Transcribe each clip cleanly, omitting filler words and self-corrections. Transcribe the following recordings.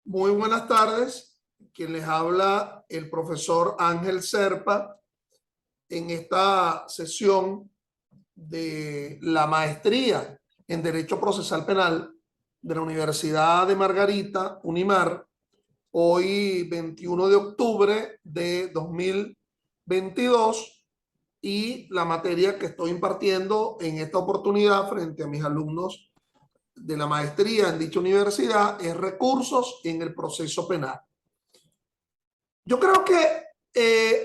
Muy buenas tardes. Quien les habla, el profesor Ángel Serpa, en esta sesión de la maestría en Derecho Procesal Penal de la Universidad de Margarita, UNIMAR, hoy 21 de octubre de 2022, y la materia que estoy impartiendo en esta oportunidad frente a mis alumnos de la maestría en dicha universidad es recursos en el proceso penal. Yo creo que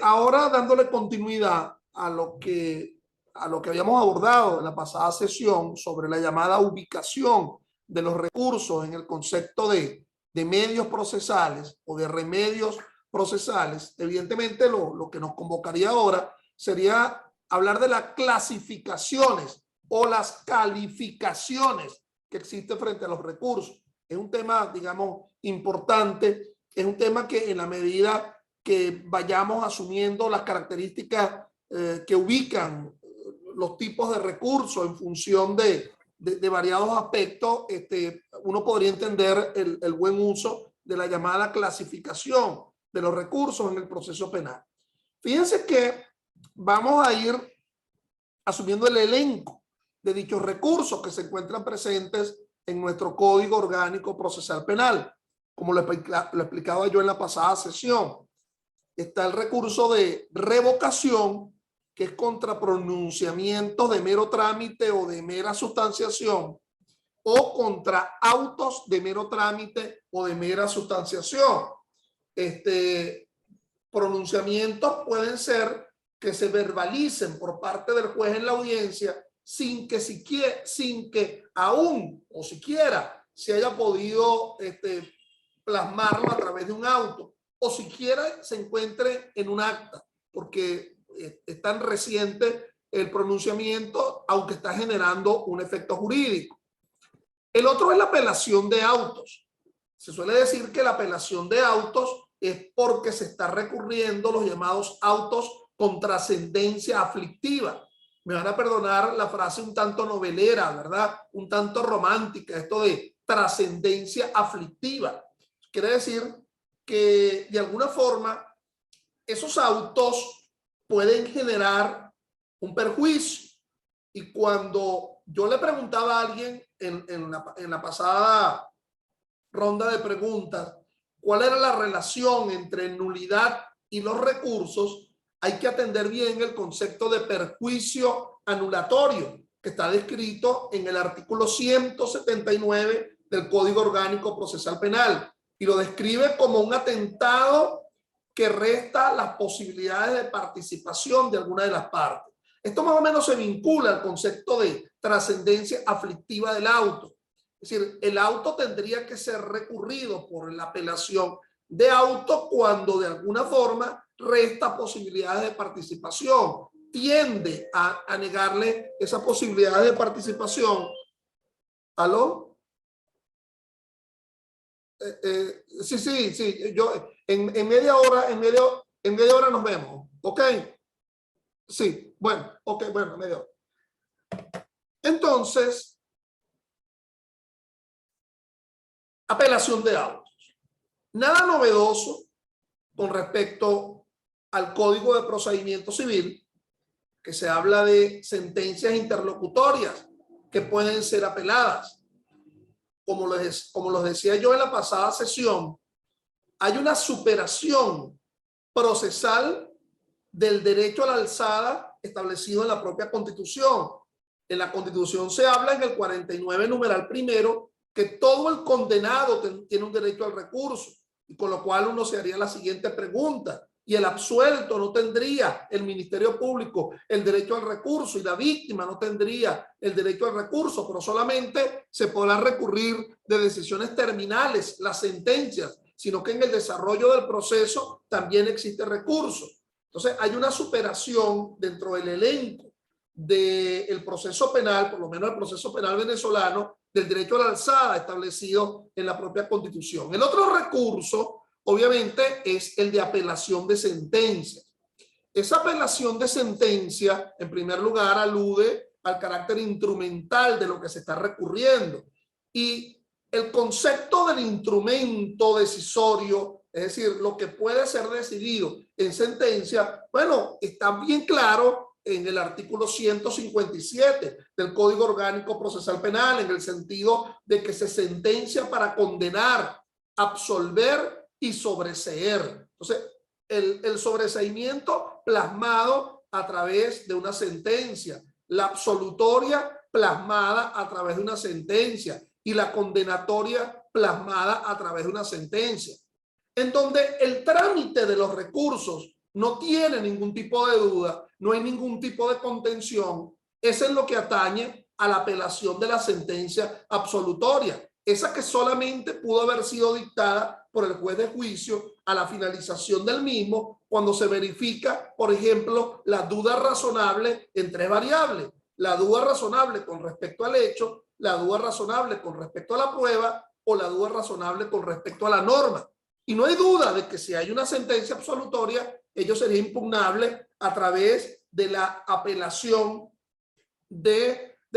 ahora, dándole continuidad a lo que habíamos abordado en la pasada sesión sobre la llamada ubicación de los recursos en el concepto de medios procesales o de remedios procesales, evidentemente lo que nos convocaría ahora sería hablar de las clasificaciones o las calificaciones que existen frente a los recursos. Es un tema, digamos, importante. Es un tema que en la medida que vayamos asumiendo las características que ubican los tipos de recursos en función de variados aspectos, uno podría entender el buen uso de la llamada clasificación de los recursos en el proceso penal. Fíjense que vamos a ir asumiendo el elenco de dichos recursos que se encuentran presentes en nuestro Código Orgánico Procesal Penal, como lo explicaba yo en la pasada sesión. Está el recurso de revocación, que es contra pronunciamientos de mero trámite o de mera sustanciación, o contra autos de mero trámite o de mera sustanciación. Pronunciamientos pueden ser que se verbalicen por parte del juez en la audiencia sin que aún o siquiera se haya podido plasmarlo a través de un auto, o siquiera se encuentre en un acta, porque es tan reciente el pronunciamiento, aunque está generando un efecto jurídico. El otro es la apelación de autos. Se suele decir que la apelación de autos es porque se está recurriendo los llamados autos con trascendencia aflictiva. Me van a perdonar la frase un tanto novelera, ¿verdad? Un tanto romántica, esto de trascendencia aflictiva. Quiere decir que de alguna forma esos autos pueden generar un perjuicio. Y cuando yo le preguntaba a alguien en la pasada ronda de preguntas cuál era la relación entre nulidad y los recursos, hay que atender bien el concepto de perjuicio anulatorio que está descrito en el artículo 179 del Código Orgánico Procesal Penal, y lo describe como un atentado que resta las posibilidades de participación de alguna de las partes. Esto más o menos se vincula al concepto de trascendencia aflictiva del auto. Es decir, el auto tendría que ser recurrido por la apelación de auto cuando de alguna forma resta posibilidades de participación, tiende a negarle esas posibilidades de participación. ¿Aló? Sí, yo en media hora nos vemos, ¿ok? Sí, bueno, ok, bueno, media hora. Entonces, apelación de autos. Nada novedoso con respecto al Código de Procedimiento Civil, que se habla de sentencias interlocutorias que pueden ser apeladas. Como los decía yo en la pasada sesión, hay una superación procesal del derecho a la alzada establecido en la propia Constitución. En la Constitución se habla en el 49 numeral primero que todo el condenado tiene un derecho al recurso, y con lo cual uno se haría la siguiente pregunta: y el absuelto no tendría, el Ministerio Público, el derecho al recurso, y la víctima no tendría el derecho al recurso, pero solamente se podrá recurrir de decisiones terminales, las sentencias, sino que en el desarrollo del proceso también existe recurso. Entonces hay una superación dentro del elenco del proceso penal, por lo menos el proceso penal venezolano, del derecho a la alzada establecido en la propia Constitución. El otro recurso, obviamente, es el de apelación de sentencias. Esa apelación de sentencia, en primer lugar, alude al carácter instrumental de lo que se está recurriendo, y el concepto del instrumento decisorio, es decir, lo que puede ser decidido en sentencia, bueno, está bien claro en el artículo 157 del Código Orgánico Procesal Penal, en el sentido de que se sentencia para condenar, absolver y sobreseer. Entonces, el sobreseimiento plasmado a través de una sentencia, la absolutoria plasmada a través de una sentencia y la condenatoria plasmada a través de una sentencia, en donde el trámite de los recursos no tiene ningún tipo de duda, no hay ningún tipo de contención, es en lo que atañe a la apelación de la sentencia absolutoria, esa que solamente pudo haber sido dictada por el juez de juicio a la finalización del mismo, cuando se verifica, por ejemplo, la duda razonable en tres variables: la duda razonable con respecto al hecho, la duda razonable con respecto a la prueba o la duda razonable con respecto a la norma. Y no hay duda de que si hay una sentencia absolutoria, ello sería impugnable a través de la apelación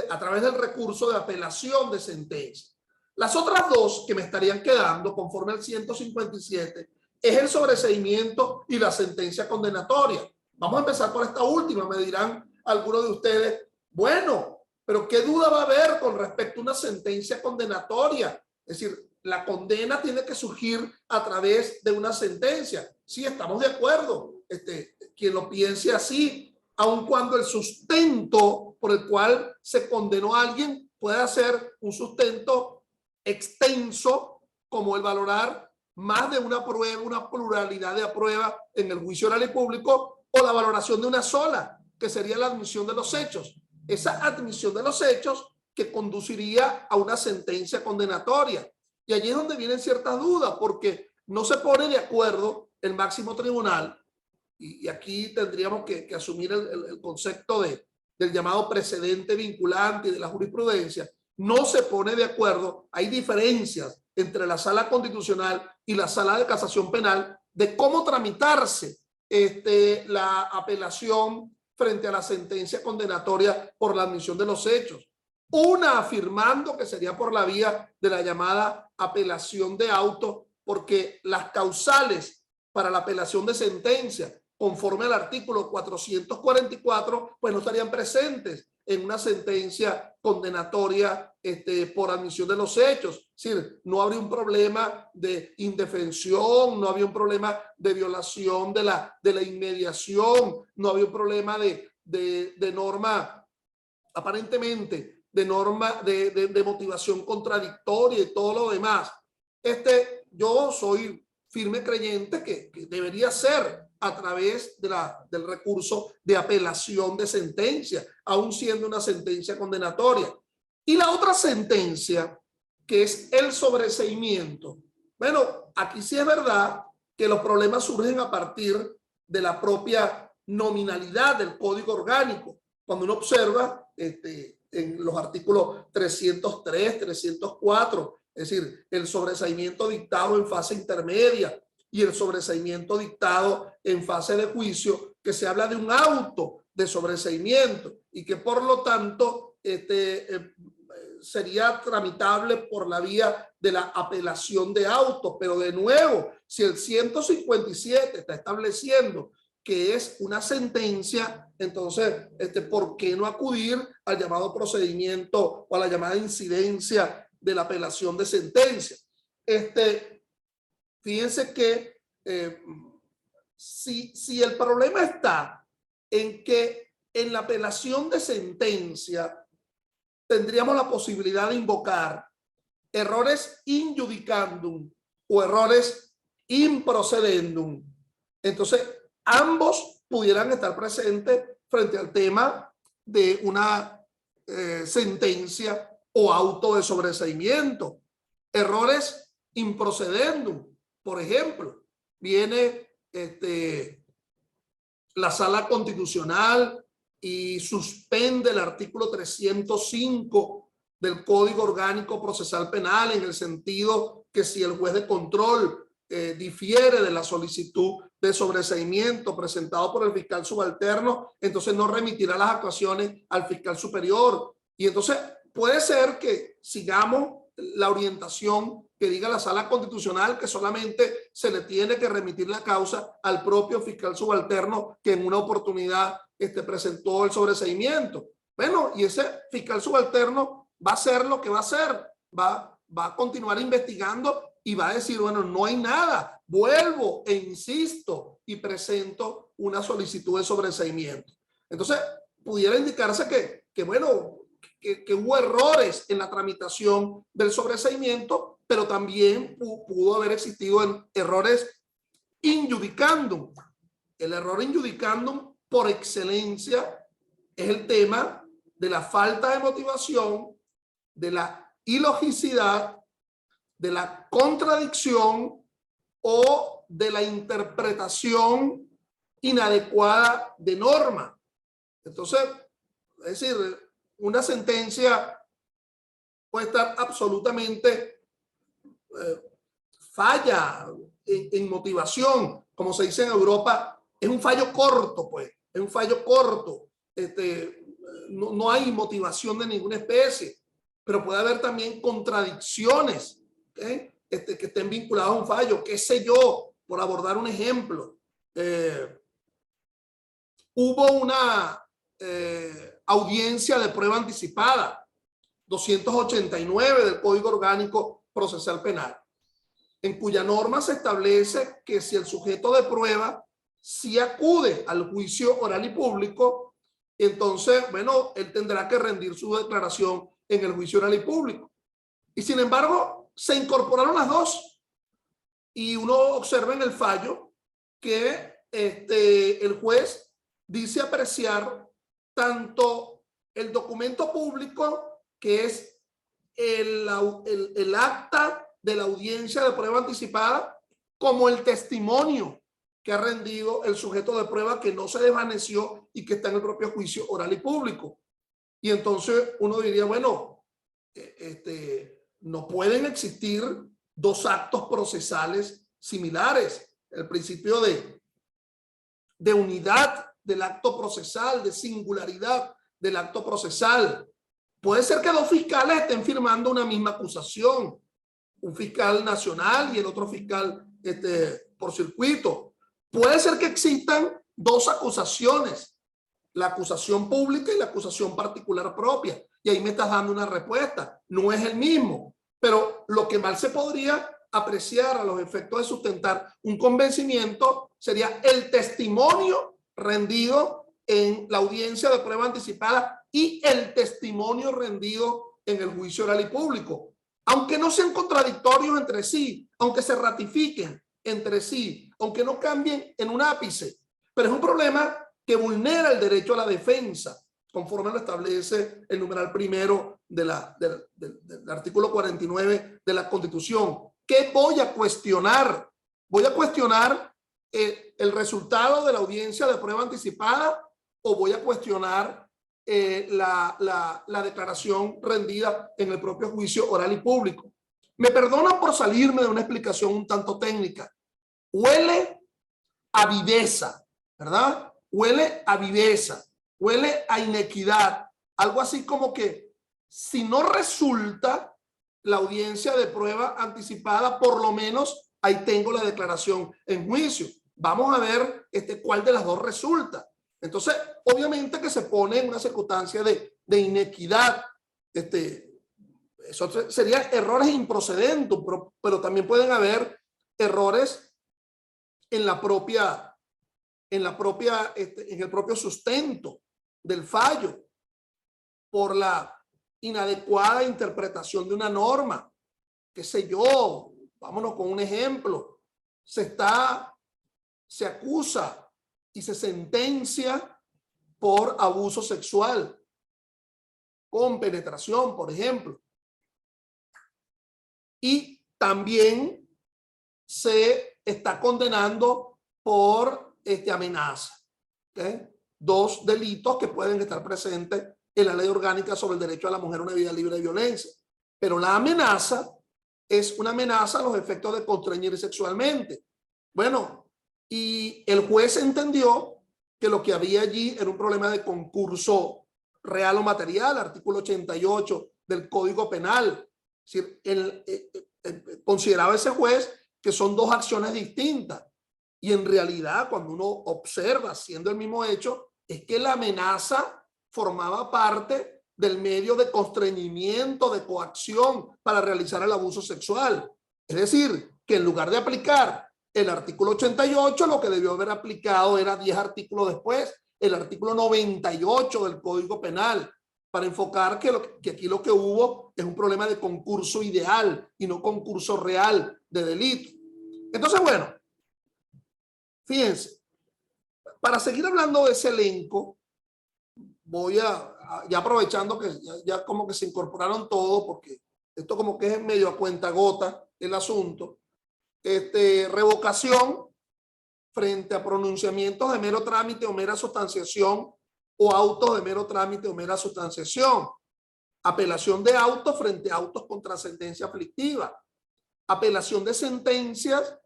a través del recurso de apelación de sentencia. Las otras dos que me estarían quedando conforme al 157 es el sobreseimiento y la sentencia condenatoria. Vamos a empezar por esta última. Me dirán algunos de ustedes, bueno, pero ¿qué duda va a haber con respecto a una sentencia condenatoria? Es decir, la condena tiene que surgir a través de una sentencia. Sí, estamos de acuerdo. Quien lo piense así, aun cuando el sustento por el cual se condenó a alguien pueda ser un sustento extenso, como el valorar más de una prueba, una pluralidad de pruebas en el juicio oral y público, o la valoración de una sola, que sería la admisión de los hechos. Esa admisión de los hechos que conduciría a una sentencia condenatoria. Y allí es donde vienen ciertas dudas, porque no se pone de acuerdo el máximo tribunal, y aquí tendríamos que asumir el concepto del llamado precedente vinculante y de la jurisprudencia. No se pone de acuerdo, hay diferencias entre la sala constitucional y la sala de casación penal de cómo tramitarse la apelación frente a la sentencia condenatoria por la admisión de los hechos. Una afirmando que sería por la vía de la llamada apelación de auto, porque las causales para la apelación de sentencia, conforme al artículo 444, pues no estarían presentes en una sentencia condenatoria por admisión de los hechos. Es decir, no habría un problema de indefensión, no había un problema de violación de la inmediación, no había un problema de norma, aparentemente, de norma de motivación contradictoria y todo lo demás. Yo soy firme creyente que debería ser a través del recurso de apelación de sentencia, aun siendo una sentencia condenatoria. Y la otra sentencia, que es el sobreseimiento. Bueno, aquí sí es verdad que los problemas surgen a partir de la propia nominalidad del Código Orgánico. Cuando uno observa en los artículos 303, 304, es decir, el sobreseimiento dictado en fase intermedia y el sobreseimiento dictado en fase de juicio, que se habla de un auto de sobreseimiento y que por lo tanto sería tramitable por la vía de la apelación de auto. Pero de nuevo, si el 157 está estableciendo que es una sentencia, entonces, ¿por qué no acudir al llamado procedimiento o a la llamada incidencia de la apelación de sentencia? Fíjense que si el problema está en que en la apelación de sentencia tendríamos la posibilidad de invocar errores in judicandum o errores in procedendum, entonces ambos pudieran estar presentes frente al tema de una sentencia o auto de sobreseimiento. Errores in procedendum, por ejemplo, viene la sala constitucional y suspende el artículo 305 del Código Orgánico Procesal Penal, en el sentido que si el juez de control difiere de la solicitud de sobreseimiento presentado por el fiscal subalterno, entonces no remitirá las actuaciones al fiscal superior. Y entonces puede ser que sigamos la orientación que diga la Sala Constitucional que solamente se le tiene que remitir la causa al propio fiscal subalterno que en una oportunidad presentó el sobreseimiento. Bueno, y ese fiscal subalterno va a hacer lo que va a hacer, va a continuar investigando y va a decir, bueno, no hay nada, vuelvo e insisto y presento una solicitud de sobreseimiento. Entonces, pudiera indicarse que bueno, que hubo errores en la tramitación del sobreseimiento, pero también pudo haber existido errores in judicandum. El error in judicandum por excelencia es el tema de la falta de motivación, de la ilogicidad, de la contradicción o de la interpretación inadecuada de norma. Entonces, es decir, una sentencia puede estar absolutamente falla en motivación, como se dice en Europa, es un fallo corto, pues, es un fallo corto. No hay motivación de ninguna especie, pero puede haber también contradicciones que estén vinculadas a un fallo, qué sé yo, por abordar un ejemplo. Hubo una audiencia de prueba anticipada, 289 del Código Orgánico Procesal Penal, en cuya norma se establece que si el sujeto de prueba sí acude al juicio oral y público, entonces, bueno, él tendrá que rendir su declaración en el juicio oral y público. Y sin embargo, se incorporaron las dos. Y uno observa en el fallo que el juez dice apreciar tanto el documento público, que es el acta de la audiencia de prueba anticipada, como el testimonio que ha rendido el sujeto de prueba que no se desvaneció y que está en el propio juicio oral y público. Y entonces uno diría, bueno, no pueden existir dos actos procesales similares. El principio de unidad del acto procesal, de singularidad del acto procesal. Puede ser que dos fiscales estén firmando una misma acusación, un fiscal nacional y el otro fiscal por circuito. Puede ser que existan dos acusaciones, la acusación pública y la acusación particular propia, y ahí me estás dando una respuesta. No es el mismo, pero lo que mal se podría apreciar a los efectos de sustentar un convencimiento sería el testimonio rendido en la audiencia de prueba anticipada y el testimonio rendido en el juicio oral y público, aunque no sean contradictorios entre sí, aunque se ratifiquen entre sí, aunque no cambien en un ápice, pero es un problema que vulnera el derecho a la defensa, conforme lo establece el numeral primero del artículo 49 de la Constitución. ¿Qué voy a cuestionar? ¿Voy a cuestionar el resultado de la audiencia de prueba anticipada o voy a cuestionar la declaración rendida en el propio juicio oral y público? Me perdonan por salirme de una explicación un tanto técnica. Huele a viveza, ¿verdad? Huele a viveza, huele a inequidad. Algo así como que si no resulta la audiencia de prueba anticipada, por lo menos ahí tengo la declaración en juicio. Vamos a ver cuál de las dos resulta. Entonces, obviamente que se pone en una circunstancia de inequidad. Eso serían errores improcedentes, pero también pueden haber errores en en el propio sustento del fallo por la inadecuada interpretación de una norma. Qué sé yo, vámonos con un ejemplo. Se acusa y se sentencia por abuso sexual con penetración, por ejemplo. Y también se está condenando por amenaza. ¿Okay? Dos delitos que pueden estar presentes en la ley orgánica sobre el derecho a la mujer a una vida libre de violencia. Pero la amenaza es una amenaza a los efectos de constreñir sexualmente. Bueno, y el juez entendió que lo que había allí era un problema de concurso real o material, artículo 88 del Código Penal. Es decir, consideraba ese juez que son dos acciones distintas. Y en realidad, cuando uno observa, siendo el mismo hecho, es que la amenaza formaba parte del medio de constreñimiento, de coacción para realizar el abuso sexual. Es decir, que en lugar de aplicar el artículo 88, lo que debió haber aplicado era 10 artículos después, el artículo 98 del Código Penal, para enfocar que aquí lo que hubo es un problema de concurso ideal y no concurso real de delito. Entonces, bueno, fíjense, para seguir hablando de ese elenco, voy ya aprovechando que ya como que se incorporaron todos, porque esto como que es medio a cuentagota el asunto. Revocación frente a pronunciamientos de mero trámite o mera sustanciación o autos de mero trámite o mera sustanciación. Apelación de autos frente a autos contra sentencia aflictiva. Apelación de sentencias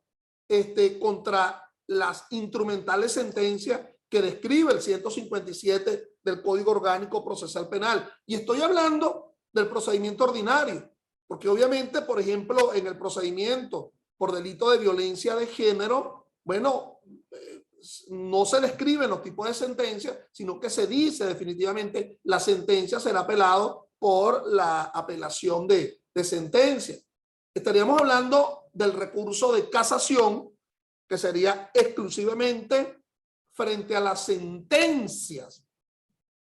contra las instrumentales sentencias que describe el 157 del Código Orgánico Procesal Penal. Y estoy hablando del procedimiento ordinario, porque obviamente, por ejemplo, en el procedimiento por delito de violencia de género, bueno, no se le escriben los tipos de sentencias, sino que se dice definitivamente la sentencia será apelado por la apelación de sentencia. Estaríamos hablando del recurso de casación, que sería exclusivamente frente a las sentencias.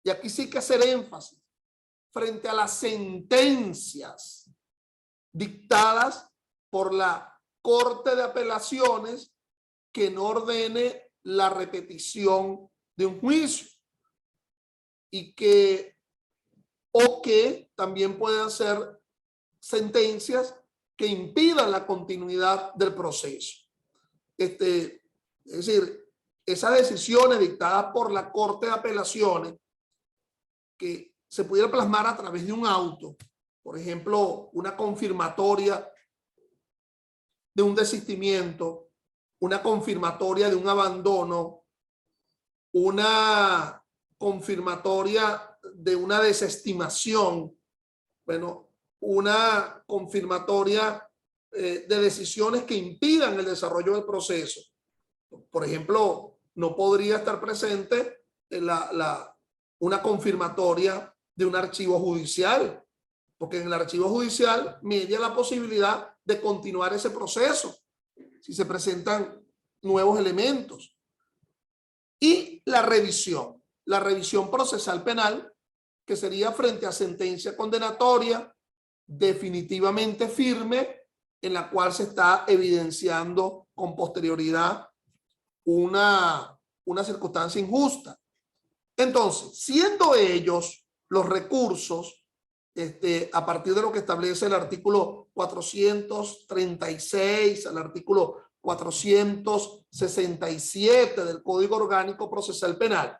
Y aquí sí que hacer énfasis, frente a las sentencias dictadas por la Corte de Apelaciones que no ordene la repetición de un juicio y que también pueden ser sentencias que impidan la continuidad del proceso. Es decir, esas decisiones dictadas por la Corte de Apelaciones que se pudiera plasmar a través de un auto, por ejemplo, una confirmatoria de un desistimiento, una confirmatoria de un abandono, una confirmatoria de una desestimación, bueno, una confirmatoria de decisiones que impidan el desarrollo del proceso. Por ejemplo, no podría estar presente una confirmatoria de un archivo judicial, porque en el archivo judicial media la posibilidad de continuar ese proceso si se presentan nuevos elementos. Y la revisión procesal penal, que sería frente a sentencia condenatoria definitivamente firme, en la cual se está evidenciando con posterioridad una circunstancia injusta. Entonces, siendo ellos los recursos, a partir de lo que establece el artículo 436, el artículo 467 del Código Orgánico Procesal Penal.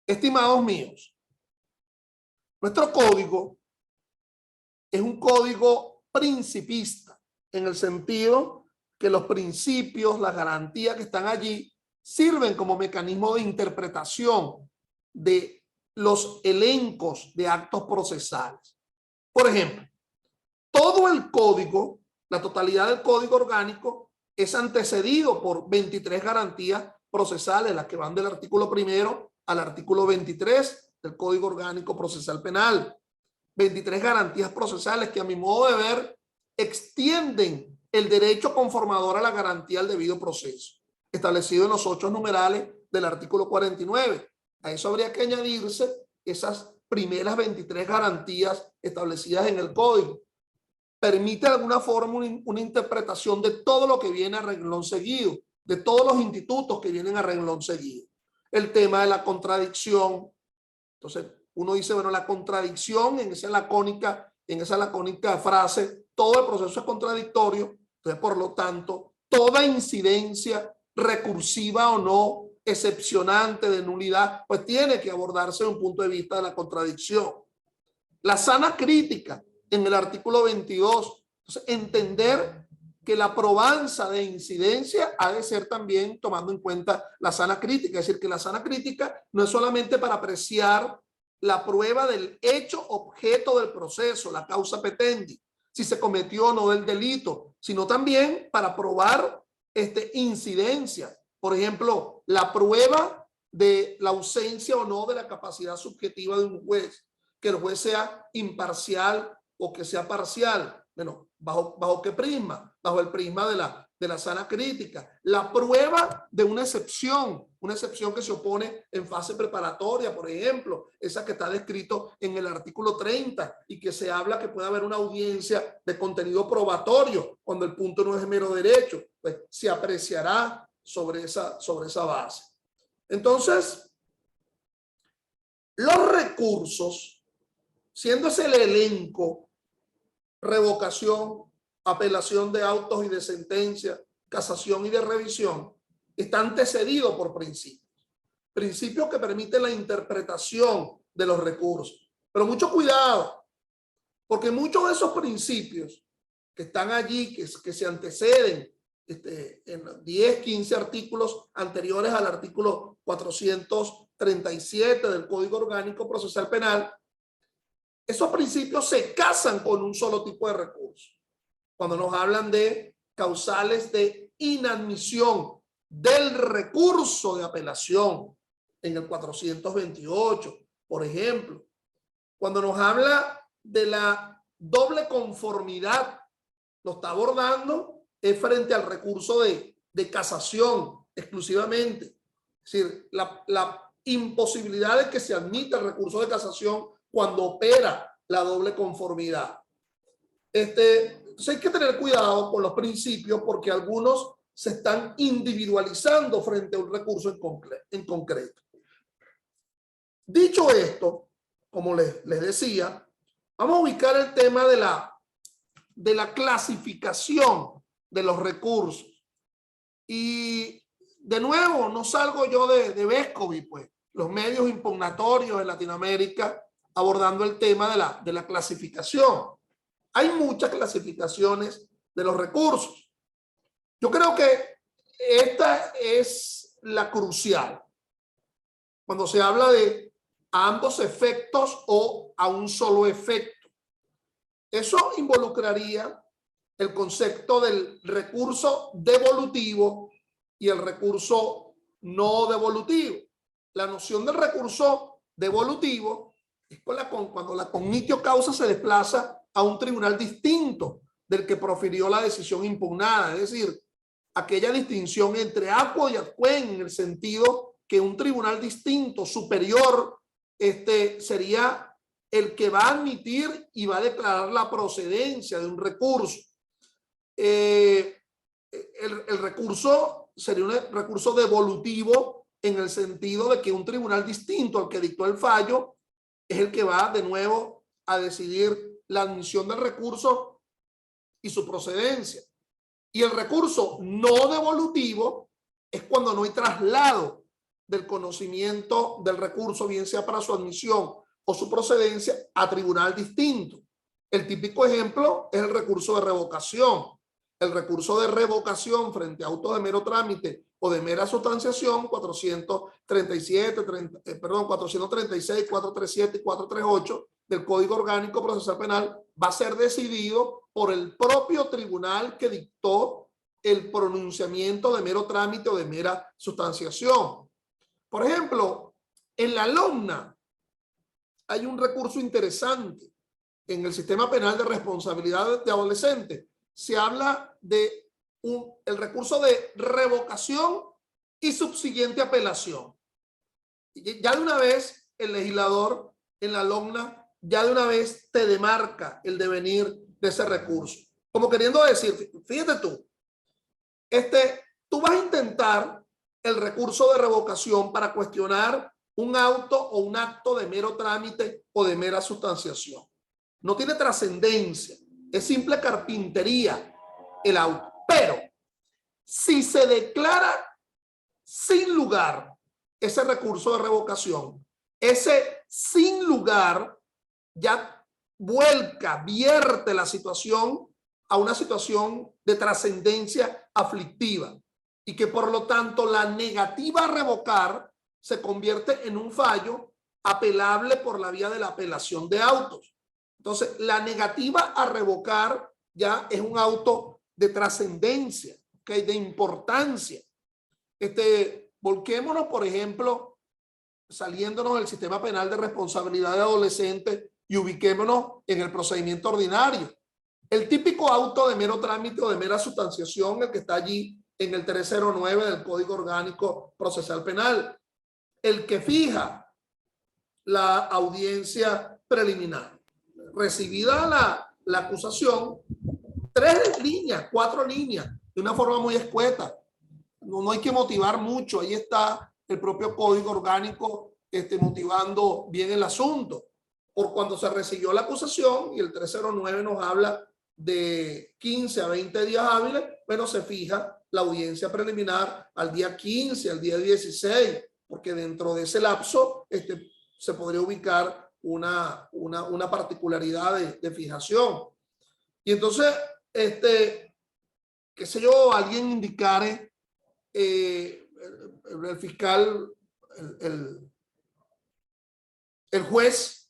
Estimados míos, nuestro código es un código principista, en el sentido que los principios, las garantías que están allí sirven como mecanismo de interpretación de los elencos de actos procesales. Por ejemplo, todo el código, la totalidad del Código Orgánico, es antecedido por 23 garantías procesales, las que van del artículo 1 al artículo 23 del Código Orgánico Procesal Penal. 23 garantías procesales que, a mi modo de ver, extienden el derecho conformador a la garantía al debido proceso, establecido en los 8 numerales del artículo 49. A eso habría que añadirse esas primeras 23 garantías establecidas en el código. Permite de alguna forma una interpretación de todo lo que viene a renglón seguido, de todos los institutos que vienen a renglón seguido. El tema de la contradicción. Entonces, uno dice, bueno, la contradicción en esa lacónica frase, todo el proceso es contradictorio. Entonces, por lo tanto, toda incidencia recursiva o no, excepcionante, de nulidad, pues tiene que abordarse desde un punto de vista de la contradicción. La sana crítica en el artículo 22. Entonces, entender que la probanza de incidencia ha de ser también tomando en cuenta la sana crítica. Es decir, que la sana crítica no es solamente para apreciar la prueba del hecho objeto del proceso, la causa petendi, si se cometió o no el delito, sino también para probar incidencia. Por ejemplo, la prueba de la ausencia o no de la capacidad subjetiva de un juez, que el juez sea imparcial o que sea parcial. Bueno, ¿bajo qué prisma? Bajo el prisma de la sana crítica. La prueba de una excepción que se opone en fase preparatoria, por ejemplo, esa que está descrito en el artículo 30 y que se habla que puede haber una audiencia de contenido probatorio cuando el punto no es mero derecho, pues se apreciará sobre esa base. Entonces, los recursos, siendo ese el elenco: revocación, apelación de autos y de sentencia, casación y de revisión, está antecedido por principios que permiten la interpretación de los recursos. Pero mucho cuidado, porque muchos de esos principios que están allí, que se anteceden en 10, 15 artículos anteriores al artículo 437 del Código Orgánico Procesal Penal, esos principios se casan con un solo tipo de recurso. Cuando nos hablan de causales de inadmisión del recurso de apelación en el 428, por ejemplo, cuando nos habla de la doble conformidad, lo está abordando es frente al recurso de casación exclusivamente. Es decir, la imposibilidad de que se admita el recurso de casación cuando opera la doble conformidad. Entonces hay que tener cuidado con los principios, porque algunos se están individualizando frente a un recurso en concreto. Dicho esto, como les decía, vamos a ubicar el tema de la clasificación de los recursos. Y de nuevo, no salgo yo de Vescovi, pues, los medios impugnatorios en Latinoamérica abordando el tema de la clasificación. Hay muchas clasificaciones de los recursos. Yo creo que esta es la crucial cuando se habla de a ambos efectos o a un solo efecto. Eso involucraría el concepto del recurso devolutivo y el recurso no devolutivo. La noción del recurso devolutivo es cuando la cognitio causa se desplaza a un tribunal distinto del que profirió la decisión impugnada, es decir, aquella distinción entre aquo y adquem, en el sentido que un tribunal distinto, superior, sería el que va a admitir y va a declarar la procedencia de un recurso. El recurso sería un recurso devolutivo en el sentido de que un tribunal distinto al que dictó el fallo es el que va de nuevo a decidir la admisión del recurso y su procedencia. Y el recurso no devolutivo es cuando no hay traslado del conocimiento del recurso, bien sea para su admisión o su procedencia, a tribunal distinto. El típico ejemplo es el recurso de revocación. El recurso de revocación frente a autos de mero trámite o de mera sustanciación, 436, 437 y 438 del Código Orgánico Procesal Penal, va a ser decidido por el propio tribunal que dictó el pronunciamiento de mero trámite o de mera sustanciación. Por ejemplo, en la LOMNA hay un recurso interesante en el sistema penal de responsabilidad de adolescentes. Se habla de el recurso de revocación y subsiguiente apelación. Ya de una vez el legislador en la LOMNA ya de una vez te demarca el devenir de ese recurso. Como queriendo decir, fíjate tú, tú vas a intentar el recurso de revocación para cuestionar un auto o un acto de mero trámite o de mera sustanciación. No tiene trascendencia, es simple carpintería el auto. Pero si se declara sin lugar ese recurso de revocación, ese sin lugar ya vierte la situación a una situación de trascendencia aflictiva y que por lo tanto la negativa a revocar se convierte en un fallo apelable por la vía de la apelación de autos. Entonces, la negativa a revocar ya es un auto de trascendencia, ¿okay? De importancia. Volquémonos, por ejemplo, saliéndonos del sistema penal de responsabilidad de adolescentes y ubiquémonos en el procedimiento ordinario. El típico auto de mero trámite o de mera sustanciación, el que está allí en el 309 del Código Orgánico Procesal Penal, el que fija la audiencia preliminar. Recibida la acusación, 3 líneas, 4 líneas, de una forma muy escueta. No hay que motivar mucho, ahí está el propio Código Orgánico motivando bien el asunto. Por cuando se recibió la acusación, y el 309 nos habla de 15 a 20 días hábiles, bueno, se fija la audiencia preliminar al día 15, al día 16, porque dentro de ese lapso se podría ubicar una particularidad de fijación. Y entonces, qué sé yo, alguien indicare, el fiscal, el juez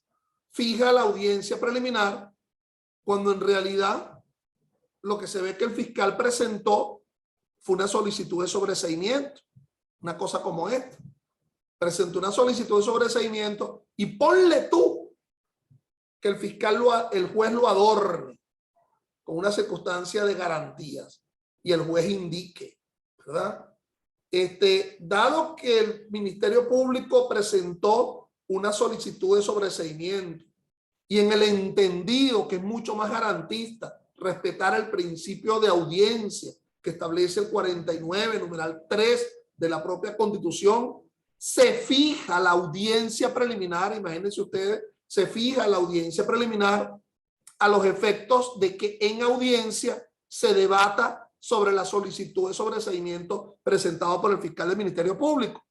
fija la audiencia preliminar cuando en realidad lo que se ve que el fiscal presentó fue una solicitud de sobreseimiento, una cosa como esta. Presentó una solicitud de sobreseimiento y ponle tú que el fiscal, el juez lo adorne con una circunstancia de garantías y el juez indique, ¿verdad? Dado que el Ministerio Público presentó una solicitud de sobreseimiento y en el entendido que es mucho más garantista respetar el principio de audiencia que establece el 49, numeral 3 de la propia Constitución, se fija la audiencia preliminar, imagínense ustedes, se fija la audiencia preliminar a los efectos de que en audiencia se debata sobre la solicitud de sobreseimiento presentado por el fiscal del Ministerio Público.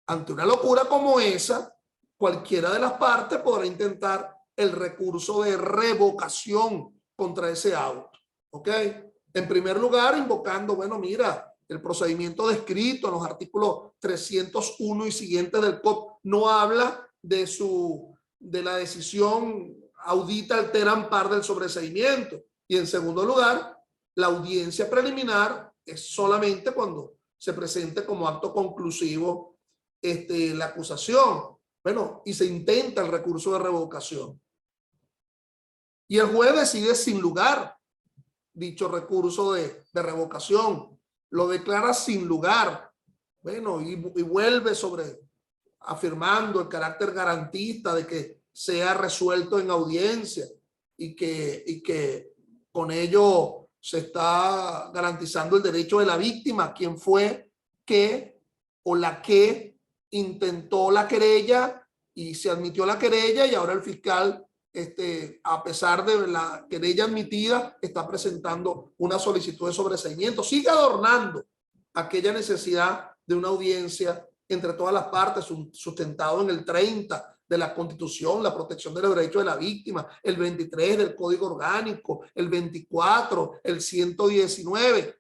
Ante una locura como esa, cualquiera de las partes podrá intentar el recurso de revocación contra ese auto, ¿ok? En primer lugar, invocando, bueno, mira, el procedimiento descrito en los artículos 301 y siguientes del COP no habla de la decisión audita alteran par del sobreseimiento. Y en segundo lugar, la audiencia preliminar es solamente cuando se presente como acto conclusivo la acusación. Bueno, y se intenta el recurso de revocación. Y el juez decide sin lugar dicho recurso de revocación. Lo declara sin lugar. Bueno, y vuelve afirmando el carácter garantista de que sea resuelto en audiencia y que con ello se está garantizando el derecho de la víctima, quien fue que o la que intentó la querella y se admitió la querella, y ahora el fiscal, a pesar de la querella admitida, está presentando una solicitud de sobreseimiento. Sigue adornando aquella necesidad de una audiencia entre todas las partes, sustentado en el 30 de la Constitución, la protección de los derechos de la víctima, el 23 del Código Orgánico, el 24, el 119,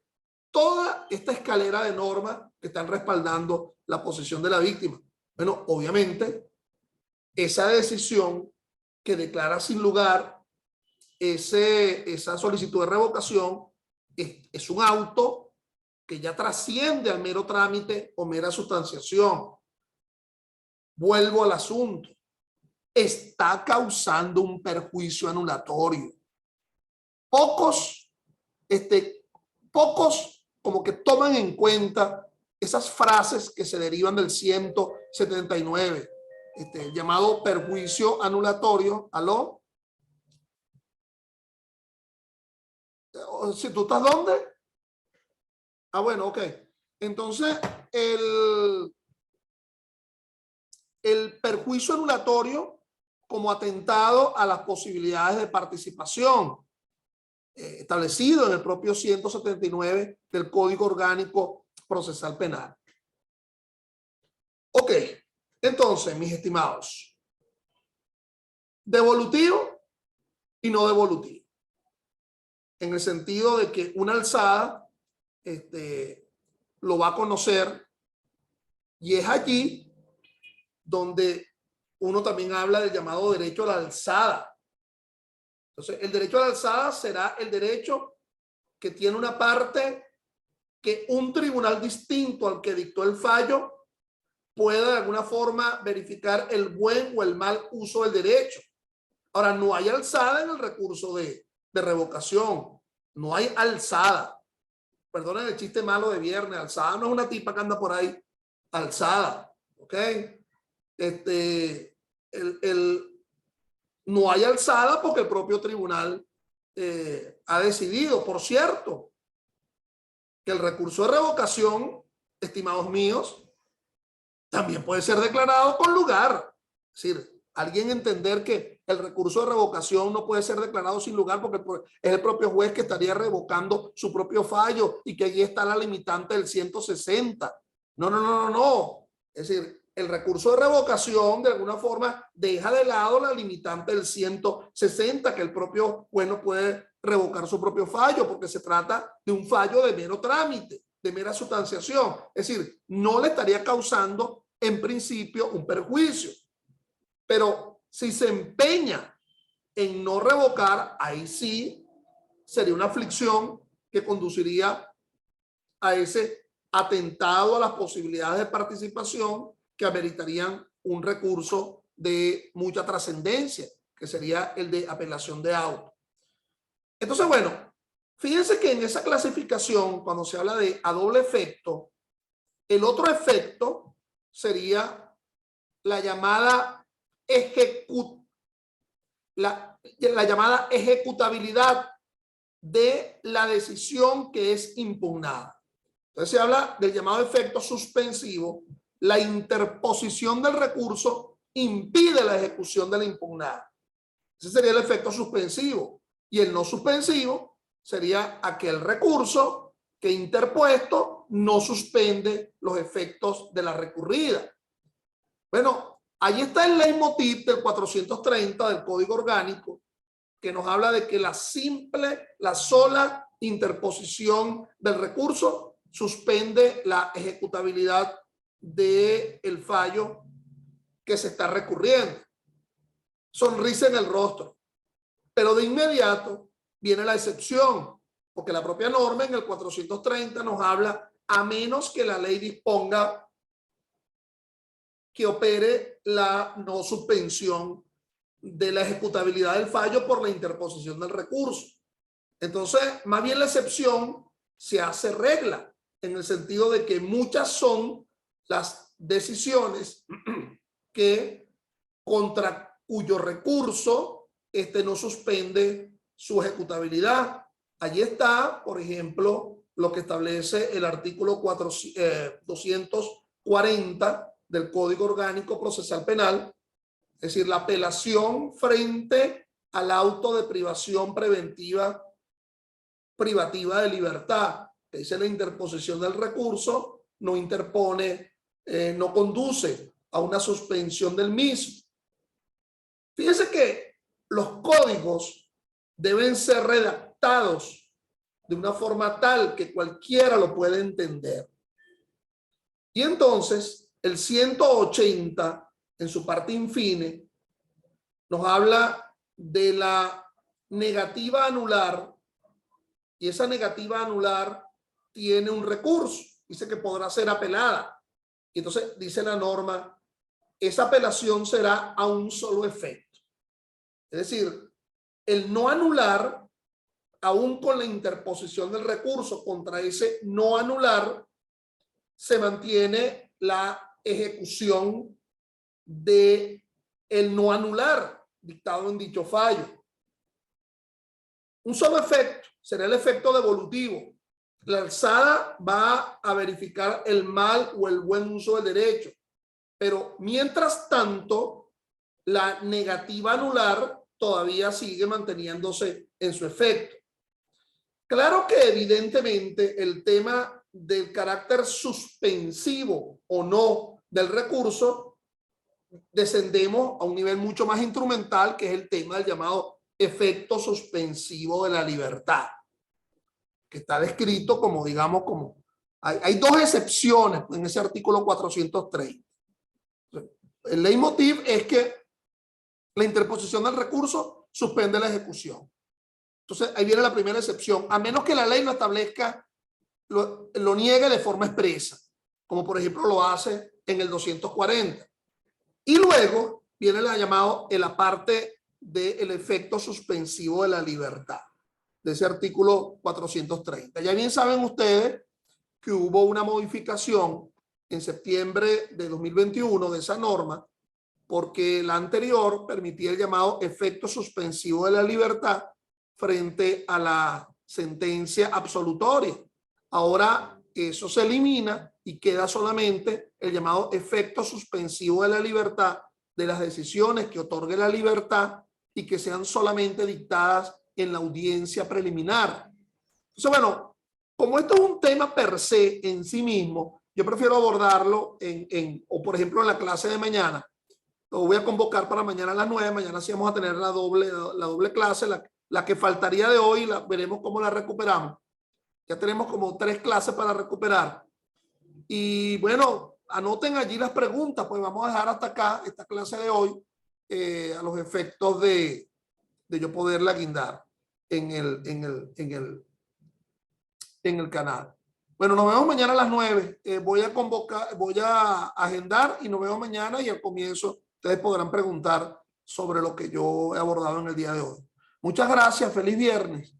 toda esta escalera de normas que están respaldando la posición de la víctima. Bueno, obviamente, esa decisión que declara sin lugar esa solicitud de revocación es un auto que ya trasciende al mero trámite o mera sustanciación. Vuelvo al asunto. Está causando un perjuicio anulatorio. Pocos como que toman en cuenta esas frases que se derivan del 179, llamado perjuicio anulatorio. ¿Aló? ¿Si tú estás dónde? Ah, bueno, ok. Entonces, el perjuicio anulatorio como atentado a las posibilidades de participación establecido en el propio 179 del Código Orgánico Procesal Penal. Ok, entonces, mis estimados, devolutivo y no devolutivo, en el sentido de que una alzada lo va a conocer, y es allí donde uno también habla del llamado derecho a la alzada, Entonces, el derecho a la alzada será el derecho que tiene una parte que un tribunal distinto al que dictó el fallo pueda de alguna forma verificar el buen o el mal uso del derecho. Ahora, no hay alzada en el recurso de revocación. No hay alzada. Perdonen el chiste malo de viernes. Alzada no es una tipa que anda por ahí. Alzada. ¿Ok? No hay alzada porque el propio tribunal ha decidido. Por cierto, que el recurso de revocación, estimados míos, también puede ser declarado con lugar. Es decir, alguien entender que el recurso de revocación no puede ser declarado sin lugar porque es el propio juez que estaría revocando su propio fallo y que allí está la limitante del 160. No. Es decir, el recurso de revocación de alguna forma deja de lado la limitante del 160, que el propio juez no puede revocar su propio fallo porque se trata de un fallo de mero trámite, de mera sustanciación. Es decir, no le estaría causando en principio un perjuicio. Pero si se empeña en no revocar, ahí sí sería una aflicción que conduciría a ese atentado a las posibilidades de participación que ameritarían un recurso de mucha trascendencia, que sería el de apelación de auto. Entonces, bueno, fíjense que en esa clasificación, cuando se habla de a doble efecto, el otro efecto sería la llamada llamada ejecutabilidad de la decisión que es impugnada. Entonces se habla del llamado efecto suspensivo. La interposición del recurso impide la ejecución de la impugnada. Ese sería el efecto suspensivo. Y el no suspensivo sería aquel recurso que interpuesto no suspende los efectos de la recurrida. Bueno, ahí está el leitmotiv del 430 del Código Orgánico, que nos habla de que la sola interposición del recurso suspende la ejecutabilidad del fallo que se está recurriendo. Sonrisa en el rostro. Pero de inmediato viene la excepción, porque la propia norma en el 430 nos habla a menos que la ley disponga que opere la no suspensión de la ejecutabilidad del fallo por la interposición del recurso. Entonces, más bien la excepción se hace regla, en el sentido de que muchas son las decisiones que contra cuyo recurso no suspende su ejecutabilidad. Allí está, por ejemplo, lo que establece el artículo 240 del Código Orgánico Procesal Penal, es decir, la apelación frente al auto de privación privativa de libertad, que dice la interposición del recurso no interpone, no conduce a una suspensión del mismo. Fíjense que los códigos deben ser redactados de una forma tal que cualquiera lo pueda entender. Y entonces, el 180, en su parte infine, nos habla de la negativa a anular, y esa negativa a anular tiene un recurso, dice que podrá ser apelada. Y entonces dice la norma, esa apelación será a un solo efecto. Es decir, el no anular, aún con la interposición del recurso contra ese no anular, se mantiene la ejecución de el no anular dictado en dicho fallo. Un solo efecto será el efecto devolutivo. La alzada va a verificar el mal o el buen uso del derecho, pero mientras tanto la negativa a anular todavía sigue manteniéndose en su efecto. Claro que evidentemente el tema del carácter suspensivo o no del recurso, descendemos a un nivel mucho más instrumental, que es el tema del llamado efecto suspensivo de la libertad, que está descrito como, digamos, como hay dos excepciones en ese artículo 430. El leitmotiv es que la interposición del recurso suspende la ejecución. Entonces, ahí viene la primera excepción. A menos que la ley lo establezca, lo niegue de forma expresa, como por ejemplo lo hace en el 240. Y luego viene la llamado en la parte del efecto suspensivo de la libertad, de ese artículo 430. Ya bien saben ustedes que hubo una modificación en septiembre de 2021 de esa norma, porque la anterior permitía el llamado efecto suspensivo de la libertad frente a la sentencia absolutoria. Ahora eso se elimina y queda solamente el llamado efecto suspensivo de la libertad de las decisiones que otorgue la libertad y que sean solamente dictadas en la audiencia preliminar. Entonces, bueno, como esto es un tema per se en sí mismo, yo prefiero abordarlo o por ejemplo en la clase de mañana. Lo voy a convocar para mañana a las 9. Mañana sí vamos a tener la doble clase, la que faltaría de hoy, veremos cómo la recuperamos. Ya tenemos como 3 clases para recuperar. Y bueno, anoten allí las preguntas, pues vamos a dejar hasta acá esta clase de hoy a los efectos de yo poderla guindar en el canal. Bueno, nos vemos mañana a las 9. Voy a agendar y nos vemos mañana y al comienzo ustedes podrán preguntar sobre lo que yo he abordado en el día de hoy. Muchas gracias. Feliz viernes.